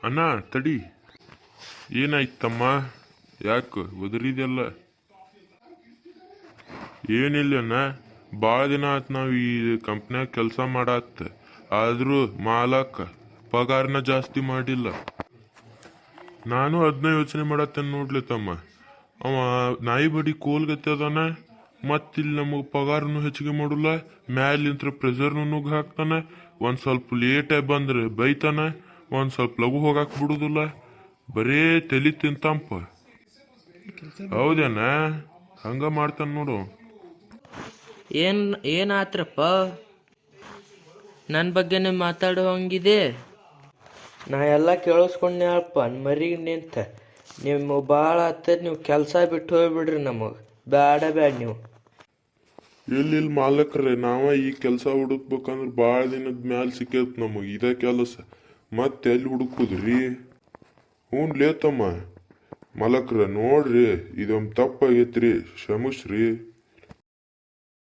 ಅಣ್ಣ ತಡಿ, ಏನಾಯ್ತಮ್ಮ? ಯಾಕೆ ಒದರಿದೆಲ್ಲ? ಏನಿಲ್ಲ ಅಣ್ಣ, ಭಾಳ ದಿನ ಆಯ್ತು ನಾವು ಈ ಕಂಪ್ನ್ಯಾಗ ಕೆಲಸ ಮಾಡತ್ತ, ಆದರೂ ಮಾಲಕ್ ಪಗಾರನ ಜಾಸ್ತಿ ಮಾಡಿಲ್ಲ. ನಾನು ಅದನ್ನ ಯೋಚನೆ ಮಾಡತ್ತೇನೆ ನೋಡ್ಲಿ ತಮ್ಮ. ಅವ ನಾಯಿ ಬಡಿ ಕೋಲ್ಗತ್ತೆ ಅದಾನ, ಮತ್ತಿಲ್ಲಿ ನಮಗೆ ಪಗಾರನು ಹೆಚ್ಚಿಗೆ ಮಾಡಲ್ಲ, ಮ್ಯಾಲಿಂತ್ರ ಪ್ರೆಷರ್ನು ನುಗ್ಗ ಹಾಕ್ತಾನೆ. ಒಂದು ಸ್ವಲ್ಪ ಲೇಟಾಗಿ ಬಂದ್ರೆ ಬೈತಾನ, ಒಂದು ಸ್ವಲ್ಪ ಲಘು ಹೋಗಾಕ್ ಬಿಡುದಿಲ್ಲ. ಬರೇ ತಲೆ ತಿಂತಾಂಪ. ಹೌದೇನ? ಹಂಗ ಮಾಡ್ತಾನ ನೋಡು. ಏನಾತ್ರಪ್ಪ? ನನ್ನ ಬಗ್ಗೆನೇ ಮಾತಾಡೋ ಹಂಗಿದೆ. ನಾ ಎಲ್ಲ ಕೇಳಿಸ್ಕೊಂಡ್ನಪ್ಪ ಮರಿಗೆ ನಿಂತ. ನಿಮ್ಮ ಭಾಳ ಆತ, ನೀವು ಕೆಲಸ ಬಿಟ್ಟು ಹೋಗ್ಬಿಡ್ರಿ, ನಮಗೆ ಬೇಡ ನೀವು. ಇಲ್ಲಿ ಮಾಲಕ್ರೆ, ನಾವ ಈ ಕೆಲಸ ಹುಡುಕ್ಬೇಕಂದ್ರೆ ಭಾಳ ದಿನದ ಮ್ಯಾಲ ಸಿಕ್ಕೈತ್ ನಮಗೆ ಇದೇ ಕೆಲಸ. ಮತ್ತೆ ಎಲ್ಲಿ ಹುಡುಕುದ್ರಿ? ಹ್ಞೂ ಲೇತಮ್ಮ ಮಾಲಕ್ರ, ನೋಡ್ರಿ ಇದೊಂದು ತಪ್ಪಾಗೈತ್ರಿ, ಕ್ಷಮಿಸ್ರಿ.